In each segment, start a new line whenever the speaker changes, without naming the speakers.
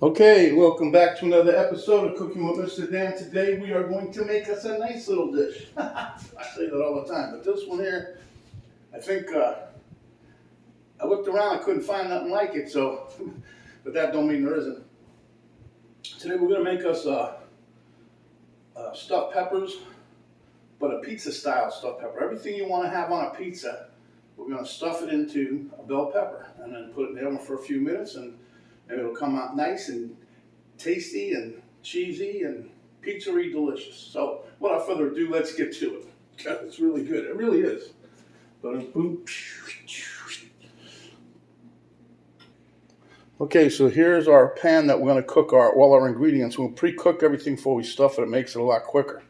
Okay, welcome back to another episode of Cooking with Mr. Dan. Today we are going to make us a nice little dish. I say that all the time, but this one here, I think I looked around, I couldn't find nothing like it, so, but that don't mean there isn't. Today we're going to make us stuffed peppers, but a pizza style stuffed pepper. Everything you want to have on a pizza, we're going to stuff it into a bell pepper and then put it in the oven for a few minutes and it'll come out nice and tasty and cheesy and pizza-y delicious. So without further ado, let's get to it. It's really good. It really is. Okay, so here's our pan that we're going to cook all our ingredients. We'll pre-cook everything before we stuff it. It makes it a lot quicker.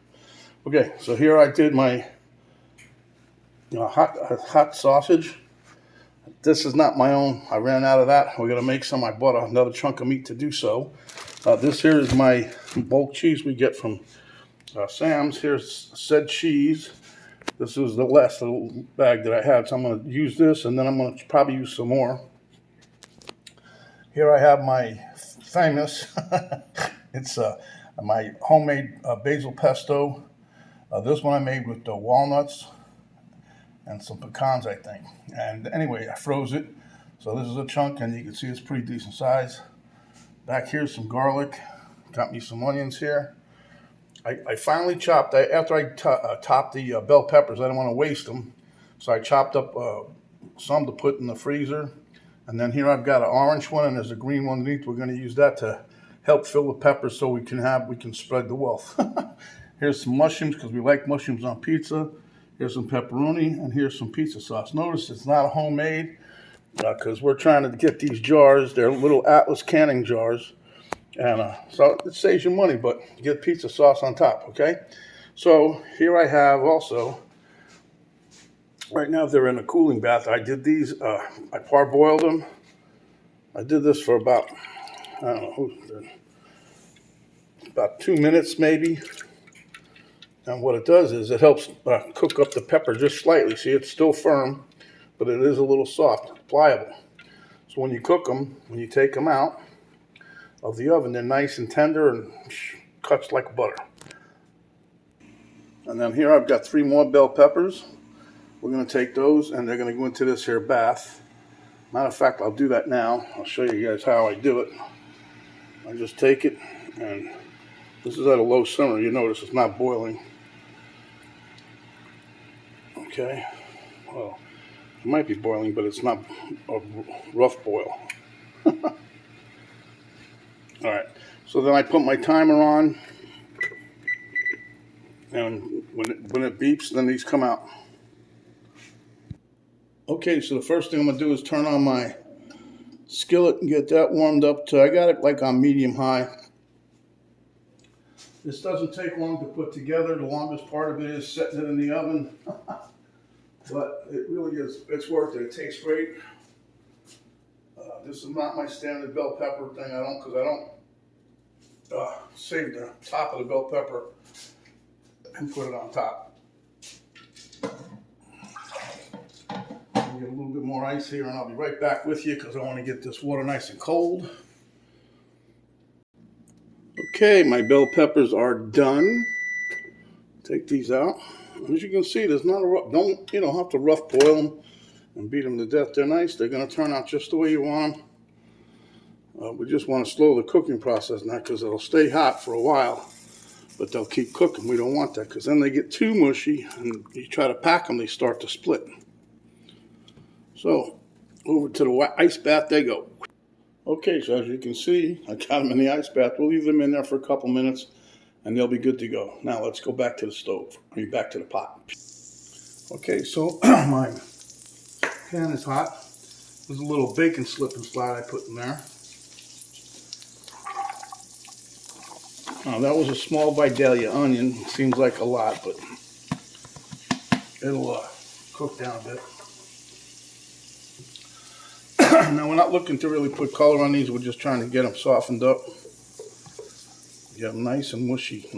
Okay, so here I did my hot sausage. This is not my own. I ran out of that. We're going to make some. I bought another chunk of meat to do so. This here is my bulk cheese we get from Sam's. Here's said cheese. This is the last little bag that I had, so I'm going to use this, and then I'm going to probably use some more. Here I have my famous, it's my homemade basil pesto. This one I made with the walnuts and some pecans, I think. And anyway, I froze it. So this is a chunk, and you can see it's pretty decent size. Back here's some garlic. Got me some onions here. I finally chopped, after I topped the bell peppers, I didn't want to waste them. So I chopped up some to put in the freezer. And then here I've got an orange one, and there's a green one underneath. We're going to use that to help fill the peppers so we can spread the wealth. Here's some mushrooms, because we like mushrooms on pizza. Here's some pepperoni, and here's some pizza sauce. Notice it's not a homemade, because we're trying to get these jars. They're little Atlas canning jars. And so it saves you money, but you get pizza sauce on top, okay? So here I have also, right now they're in a cooling bath. I did these, I parboiled them. I did this for about, I don't know, about 2 minutes maybe. And what it does is it helps cook up the pepper just slightly. See, it's still firm, but it is a little soft, pliable. So when you cook them, when you take them out of the oven, they're nice and tender and cuts like butter. And then here I've got 3 more bell peppers. We're going to take those and they're going to go into this here bath. Matter of fact, I'll do that now. I'll show you guys how I do it. I just take it, and this is at a low simmer. You notice it's not boiling. Okay, well, it might be boiling, but it's not a rough boil. All right, so then I put my timer on, and when it beeps, then these come out. Okay, so the first thing I'm gonna do is turn on my skillet and get that warmed up to, I got it like on medium high. This doesn't take long to put together. The longest part of it is setting it in the oven. But it really is, it's worth it. It tastes great. This is not my standard bell pepper thing. Because I don't save the top of the bell pepper and put it on top. I'll get a little bit more ice here, and I'll be right back with you because I want to get this water nice and cold. Okay, my bell peppers are done. Take these out. As you can see, there's not a you don't have to rough boil them and beat them to death. They're nice. They're going to turn out just the way you want them. We just want to slow the cooking process now because it'll stay hot for a while, but they'll keep cooking. We don't want that because then they get too mushy, and you try to pack them, they start to split. So over to the ice bath they go. Okay, so as you can see, I got them in the ice bath. We'll leave them in there for a couple minutes, and they'll be good to go. Now let's go back to the stove, back to the pot. Okay, so my pan is hot. There's a little bacon slip and slide I put in there. Now that was a small Vidalia onion. Seems like a lot, but it'll cook down a bit. Now we're not looking to really put color on these. We're just trying to get them softened up. Get them nice and mushy.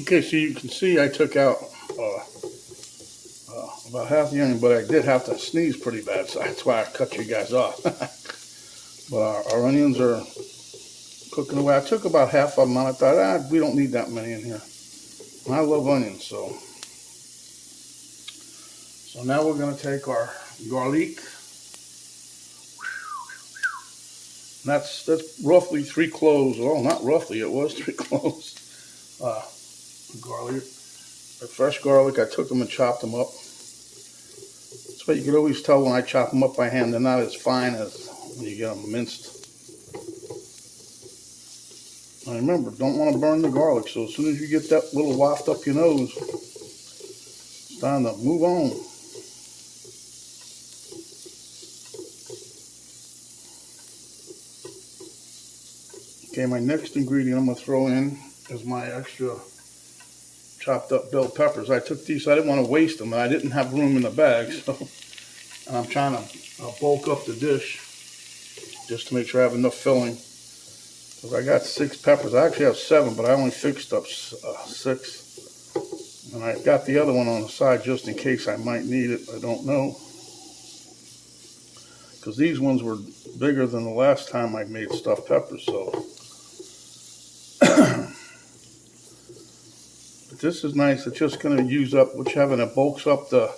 Okay, so you can see I took out about half the onion, but I did have to sneeze pretty bad, so that's why I cut you guys off. But our onions are cooking away. I took about half of them and I thought, we don't need that many in here. And I love onions, so. So now we're going to take our garlic. And that's roughly 3 cloves. Well, not roughly, it was 3 cloves. Garlic. Fresh garlic, I took them and chopped them up. That's what you can always tell when I chop them up by hand. They're not as fine as when you get them minced. And remember, don't want to burn the garlic, so as soon as you get that little waft up your nose, it's time to move on. Okay, my next ingredient I'm going to throw in is my extra chopped up bell peppers. I took these, so I didn't want to waste them, and I didn't have room in the bag, so and I'm trying to bulk up the dish just to make sure I have enough filling. Because I got 6 peppers. I actually have 7, but I only fixed up 6. And I got the other one on the side just in case I might need it. I don't know. Because these ones were bigger than the last time I made stuffed peppers, so. But this is nice. It's just going to use up whichever, and it bulks up the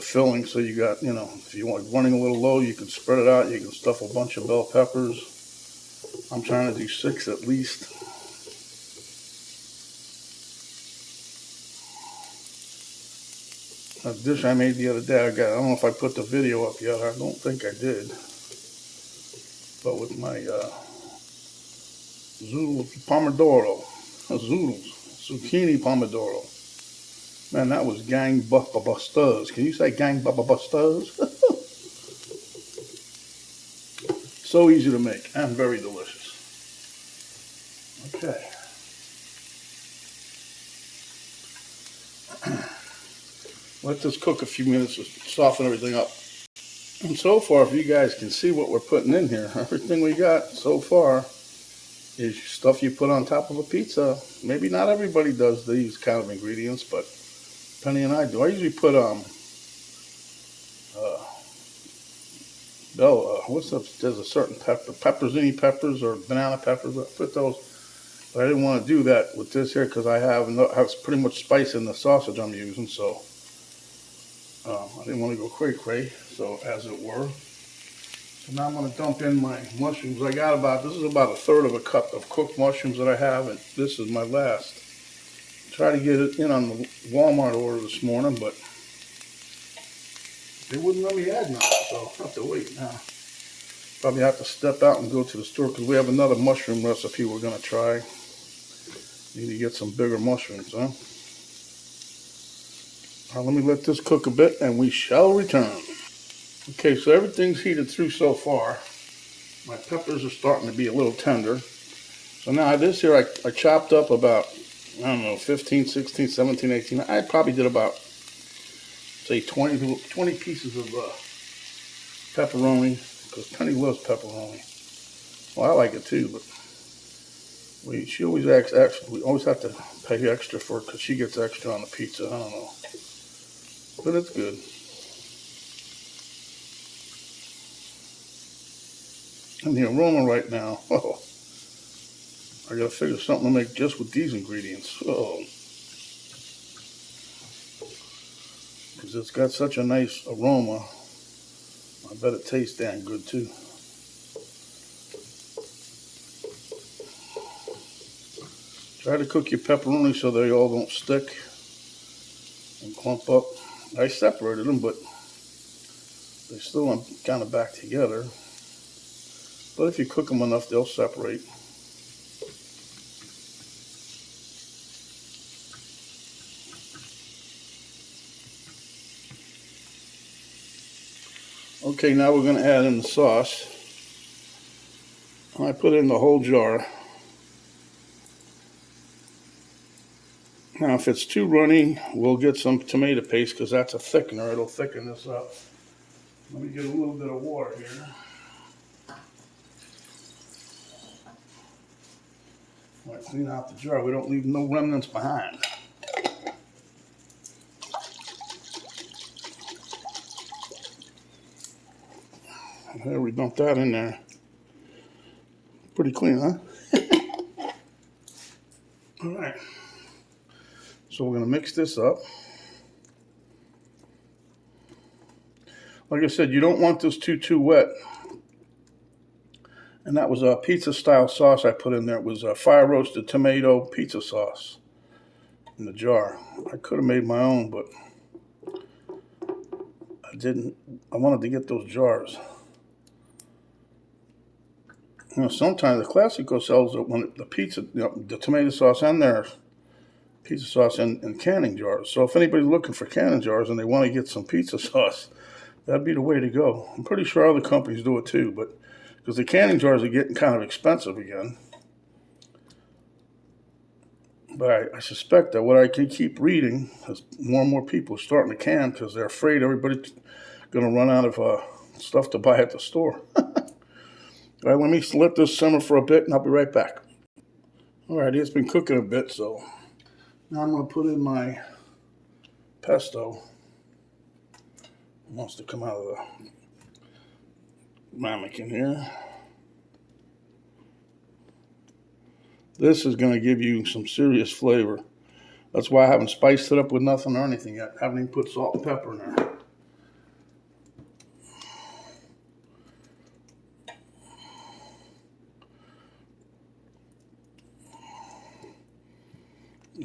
filling. So you got, if you want running a little low, you can spread it out. You can stuff a bunch of bell peppers. I'm trying to do 6 at least. A dish I made the other day, I don't know if I put the video up yet. I don't think I did. But with my zucchini pomodoro. Man, that was gangbusters. Can you say gangbusters? So easy to make and very delicious. Okay. Let this cook a few minutes to soften everything up. And so far, if you guys can see what we're putting in here, everything we got so far is stuff you put on top of a pizza. Maybe not everybody does these kind of ingredients, but Penny and I do. I usually put there's a certain pepperoni peppers or banana peppers. I put those, but I didn't want to do that with this here because I have pretty much spice in the sausage I'm using, so I didn't want to go cray-cray, so as it were. So now I'm going to dump in my mushrooms. This is about 1/3 of a cup of cooked mushrooms that I have, and this is my last. Try to get it in on the Walmart order this morning, but they wouldn't let me add none, so I'll have to wait now. Probably have to step out and go to the store because we have another mushroom recipe we're going to try. Need to get some bigger mushrooms, huh? Now let me let this cook a bit and we shall return. Okay, so everything's heated through so far. My peppers are starting to be a little tender. So now this here I chopped up about, 15, 16, 17, 18. I probably did about, say, 20 pieces of pepperoni, because Penny loves pepperoni. Well, I like it too, but she always asks extra. We always have to pay extra for it because she gets extra on the pizza. I don't know. But it's good. And the aroma right now, I gotta figure something to make just with these ingredients. Because it's got such a nice aroma. I bet it tastes damn good too. Try to cook your pepperoni so they all don't stick and clump up. I separated them, but they still are kind of back together. But if you cook them enough, they'll separate. Okay, now we're going to add in the sauce. I put in the whole jar. Now, if it's too runny, we'll get some tomato paste because that's a thickener. It'll thicken this up. Let me get a little bit of water here. All right, clean out the jar. We don't leave no remnants behind. There, we dumped that in there. Pretty clean, huh? All right. So we're going to mix this up. Like I said, you don't want this too wet. And that was a pizza style sauce I put in there. It was a fire roasted tomato pizza sauce in the jar. I could have made my own, but I didn't. I wanted to get those jars. You know, sometimes the Classico sells it when the pizza, the tomato sauce and their pizza sauce in canning jars. So if anybody's looking for canning jars and they want to get some pizza sauce, that'd be the way to go. I'm pretty sure other companies do it too, but because the canning jars are getting kind of expensive again. But I suspect that what I can keep reading is more and more people are starting to can because they're afraid everybody's going to run out of stuff to buy at the store. All right, let me let this simmer for a bit, and I'll be right back. All right, it's been cooking a bit, so now I'm going to put in my pesto. It wants to come out of the ramekin here. This is going to give you some serious flavor. That's why I haven't spiced it up with nothing or anything yet. I haven't even put salt and pepper in there.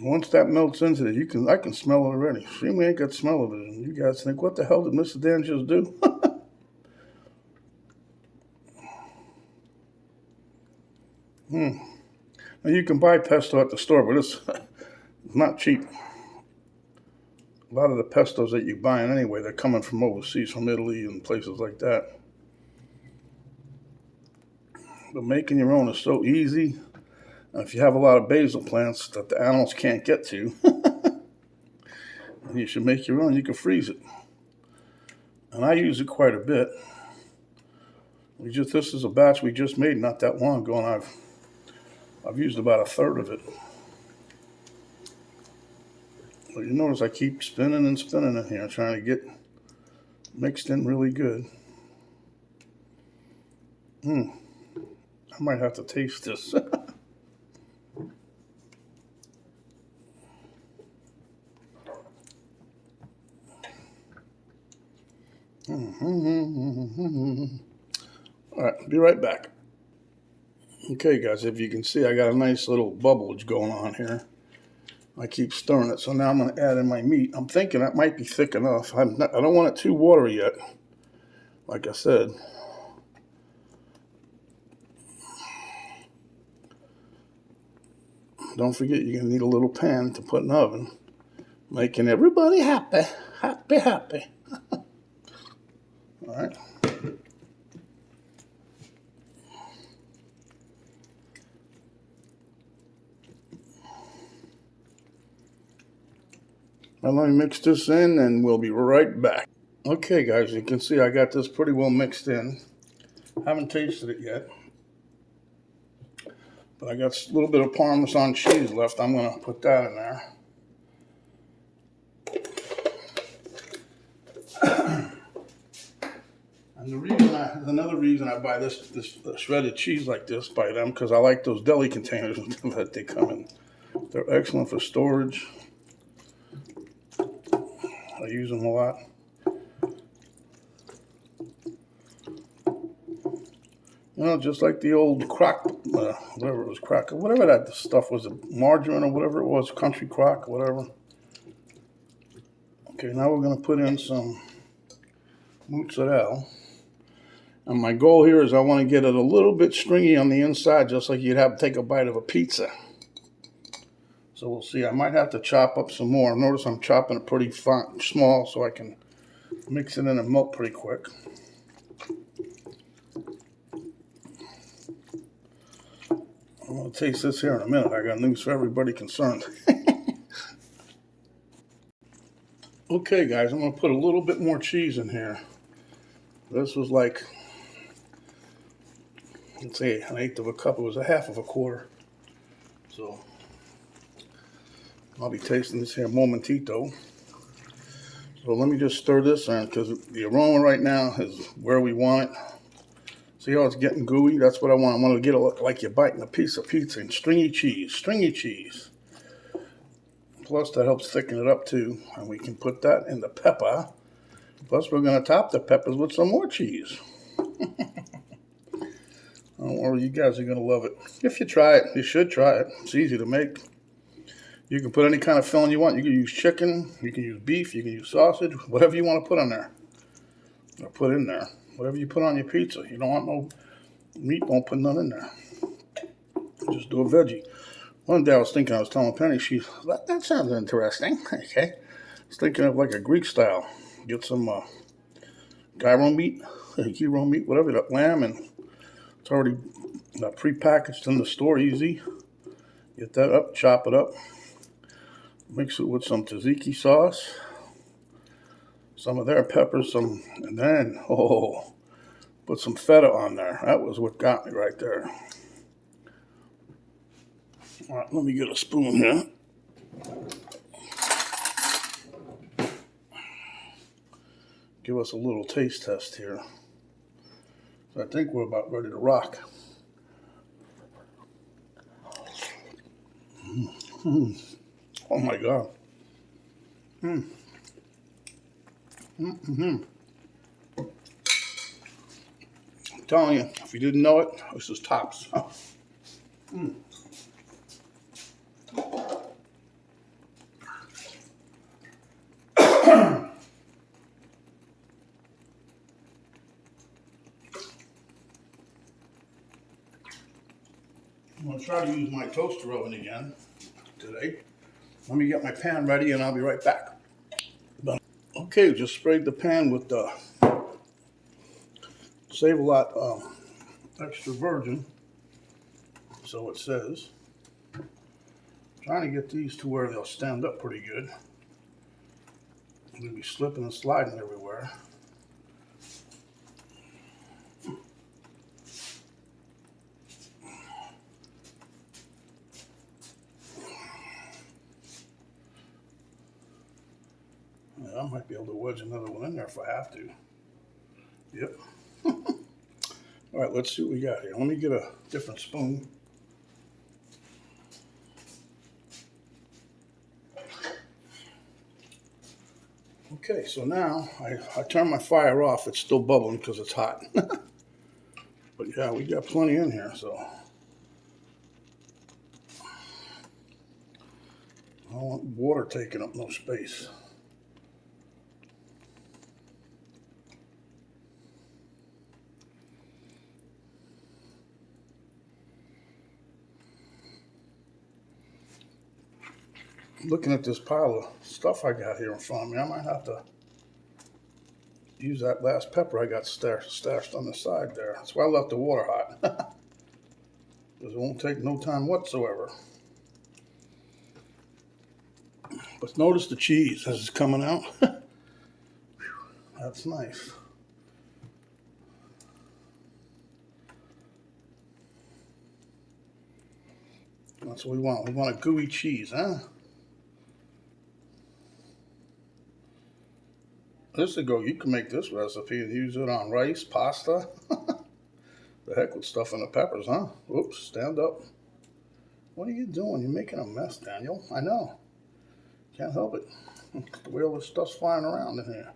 Once that melts into it, I can smell it already. See, we ain't got the smell of it. And you guys think, what the hell did Mr. Dan just do? Now you can buy pesto at the store, but it's not cheap. A lot of the pestos that you buy anyway, they're coming from overseas, from Italy and places like that. But making your own is so easy. And if you have a lot of basil plants that the animals can't get to, you should make your own. You can freeze it. And I use it quite a bit. This is a batch we just made not that long ago, and I've used about a third of it. So you notice I keep spinning and spinning in here, trying to get mixed in really good. I might have to taste this. All right, be right back. Okay, guys, if you can see, I got a nice little bubblage going on here. I keep stirring it, so now I'm going to add in my meat. I'm thinking that might be thick enough. I don't want it too watery yet, like I said. Don't forget, you're going to need a little pan to put in the oven, making everybody happy, happy, happy. All right. Now let me mix this in and we'll be right back. Okay guys, you can see I got this pretty well mixed in. Haven't tasted it yet. But I got a little bit of Parmesan cheese left. I'm going to put that in there. And another reason I buy this shredded cheese like this by them, because I like those deli containers that they come in. They're excellent for storage. I use them a lot. You know, just like the old crock, whatever it was, whatever that stuff was, margarine or whatever it was, country crock, whatever. Okay, now we're going to put in some mozzarella. And my goal here is I want to get it a little bit stringy on the inside, just like you'd have to take a bite of a pizza. So we'll see. I might have to chop up some more. Notice I'm chopping it pretty small so I can mix it in and melt pretty quick. I'm going to taste this here in a minute. I got news for everybody concerned. Okay, guys, I'm going to put a little bit more cheese in here. This was like, let's say, an eighth of a cup. It was a half of a quarter. So I'll be tasting this here momentito. So let me just stir this in because the aroma right now is where we want it. See how it's getting gooey? That's what I want. I want to get it like you're biting a piece of pizza and stringy cheese. Stringy cheese. Plus, that helps thicken it up too. And we can put that in the pepper. Plus, we're going to top the peppers with some more cheese. Don't worry, you guys are going to love it. If you try it, you should try it. It's easy to make. You can put any kind of filling you want. You can use chicken, you can use beef, you can use sausage, whatever you want to put on there. Or put in there. Whatever you put on your pizza. You don't want no meat, don't put none in there. Just do a veggie. One day I was telling Penny, that sounds interesting. Okay. I was thinking of like a Greek style. Get some gyro meat, whatever, that lamb, and it's already pre-packaged in the store, easy. Get that up, chop it up, mix it with some tzatziki sauce, some of their peppers, and then, put some feta on there. That was what got me right there. All right, let me get a spoon here. Give us a little taste test here. So I think we're about ready to rock. Oh my God. I'm telling you, if you didn't know it, this is tops. I'm going to try to use my toaster oven again today. Let me get my pan ready and I'll be right back. Okay, just sprayed the pan with the Save-A-Lot extra virgin, so it says. Trying to get these to where they'll stand up pretty good. I'm going to be slipping and sliding everywhere. Yeah, I might be able to wedge another one in there if I have to. Yep. All right, let's see what we got here. Let me get a different spoon. Okay, so now I turn my fire off. It's still bubbling because it's hot. But yeah, we got plenty in here, so. I don't want water taking up no space. Looking at this pile of stuff I got here in front of me, I might have to use that last pepper I got stashed on the side there. That's why I left the water hot. Because it won't take no time whatsoever. But notice the cheese as it's coming out. That's nice. That's what we want. We want a gooey cheese, huh? This would go, you can make this recipe and use it on rice, pasta. The heck with stuffing the peppers, huh? Oops, stand up. What are you doing? You're making a mess, Daniel. I know. Can't help it. The way all this stuff's flying around in here.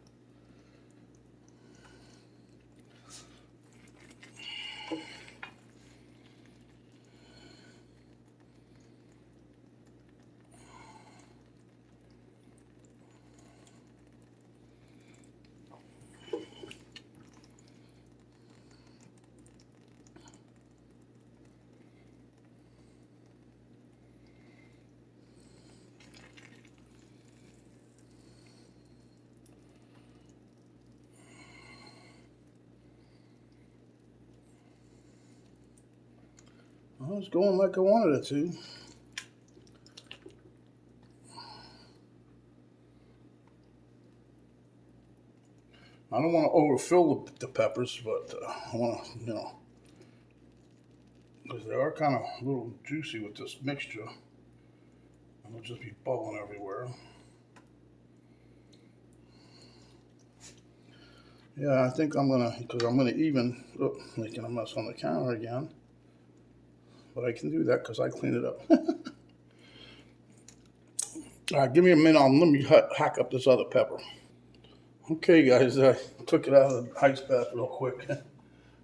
Well, it's going like I wanted it to. I don't want to overfill the peppers, but I want to, because they are kind of a little juicy with this mixture. And they'll just be bubbling everywhere. Yeah, I think I'm gonna, because I'm gonna even, making a mess on the counter again. But I can do that because I clean it up. All right, give me a minute. Let me hack up this other pepper. Okay, guys, I took it out of the ice bath real quick.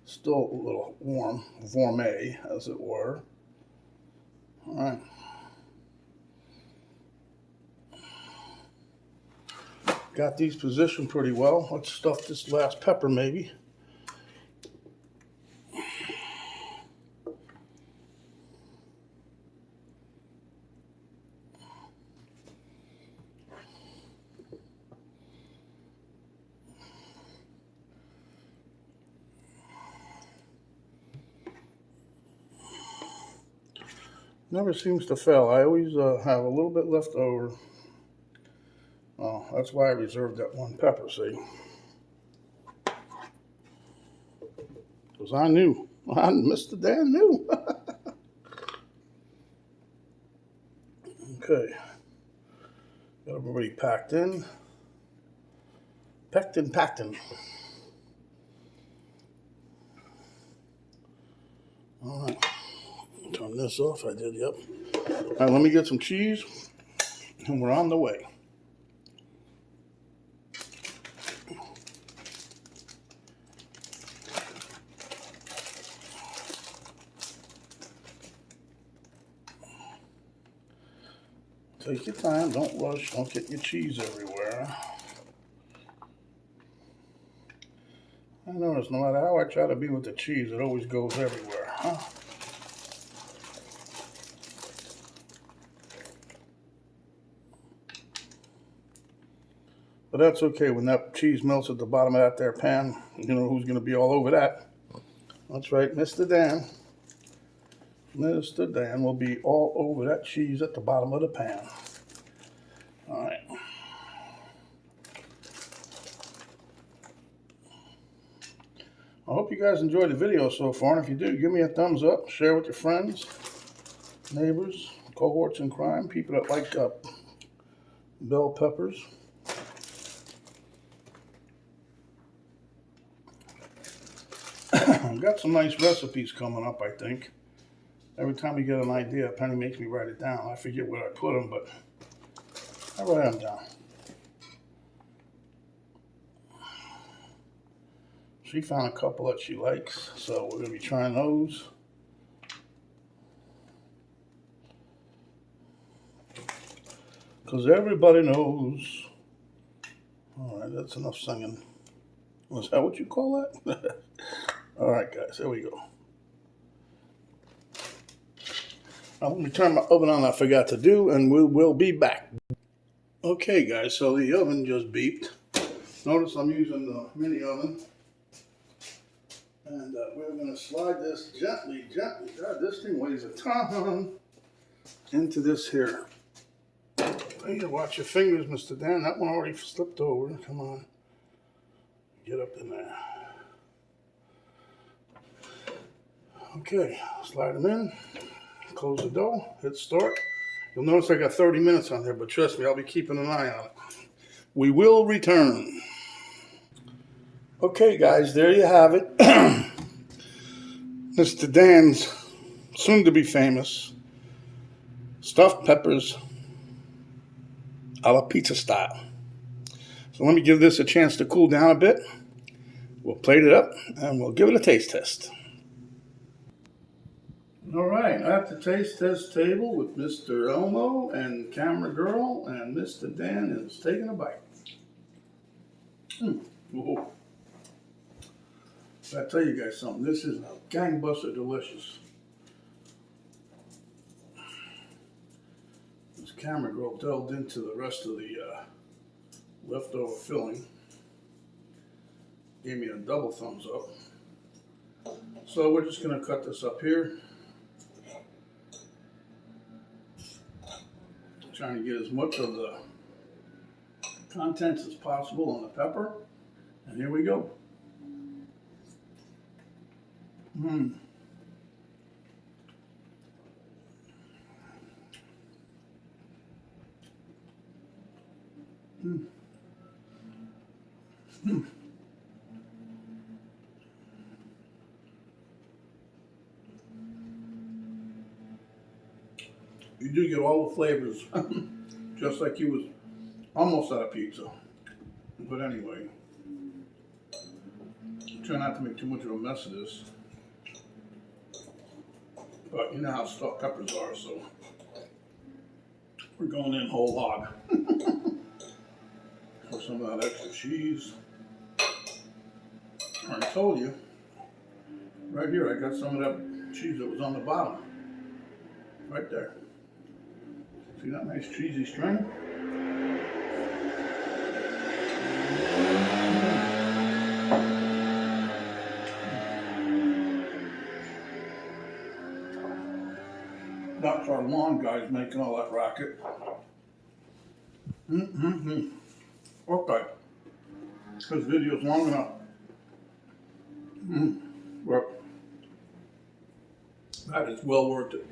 Still a little warm, gourmet, as it were. All right. Got these positioned pretty well. Let's stuff this last pepper, maybe. Never seems to fail. I always have a little bit left over. Oh, that's why I reserved that one pepper, see? Because I knew. Mr. Dan knew. Okay. Got everybody packed in. Packed in. All right. Turn this off. I did, yep. All right, let me get some cheese, and we're on the way. Take your time. Don't rush. Don't get your cheese everywhere. I notice no matter how I try to be with the cheese, it always goes everywhere, huh? But that's okay. When that cheese melts at the bottom of that there pan, you know who's going to be all over that? That's right, Mr. Dan. Mr. Dan will be all over that cheese at the bottom of the pan. All right. I hope you guys enjoyed the video so far, and if you do, give me a thumbs up, share with your friends, neighbors, cohorts in crime, people that like bell peppers. I've got some nice recipes coming up, I think. Every time you get an idea, Penny makes me write it down. I forget where I put them, but I write them down. She found a couple that she likes, so we're going to be trying those. Because everybody knows. All right, that's enough singing. Was that what you call that? All right, guys, here we go. Now, let me turn my oven on, I forgot to do, and we will be back. Okay, guys, so the oven just beeped. Notice I'm using the mini oven. And we're going to slide this gently. God, this thing weighs a ton. Into this here. You gotta watch your fingers, Mr. Dan. That one already slipped over. Come on. Get up in there. Okay, slide them in. Close the door. Hit start. You'll notice I got 30 minutes on there, but trust me, I'll be keeping an eye on it. We will return. Okay, guys, there you have it. Mr. Dan's soon-to-be famous stuffed peppers a la pizza style. So let me give this a chance to cool down a bit. We'll plate it up and we'll give it a taste test. All right, at the taste test table with Mr. Elmo and Camera Girl, and Mr. Dan is taking a bite. Whoa. I tell you guys something, this is gangbuster delicious. This Camera Girl delved into the rest of the leftover filling. Gave me a double thumbs up. So we're just going to cut this up here. Trying to get as much of the contents as possible on the pepper. And here we go. Mmm. Mmm. Mmm. you do get all the flavors, just like you was almost at a pizza. But anyway, try not to make too much of a mess of this. But you know how stuffed peppers are, so we're going in whole hog. For some of that extra cheese. I told you, right here I got some of that cheese that was on the bottom. Right there. See that nice cheesy string? That's our lawn guys making all that racket. Okay. This video's long enough. But that is well worth it.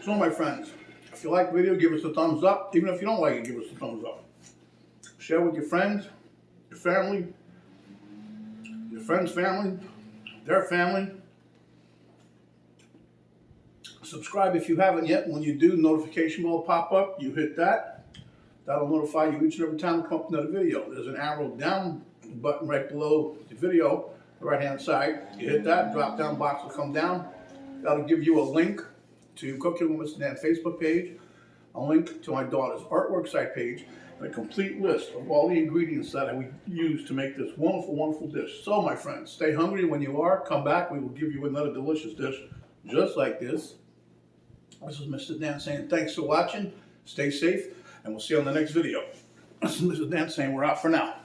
So my friends, if you like the video, give us a thumbs up. Even if you don't like it, give us a thumbs up. Share with your friends, your family, your friends' family, their family. Subscribe if you haven't yet. When you do, notification will pop up. You hit that. That'll notify you each and every time we come up with another video. There's an arrow down button right below the video, the right-hand side. You hit that, drop-down box will come down. That'll give you a link to Cooking with Mr. Dan Facebook page, a link to my daughter's artwork site page, and a complete list of all the ingredients that we use to make this wonderful, wonderful dish. So, my friends, stay hungry. When you are, come back. We will give you another delicious dish just like this. This is Mr. Dan saying thanks for watching. Stay safe, and we'll see you on the next video. This is Mr. Dan saying we're out for now.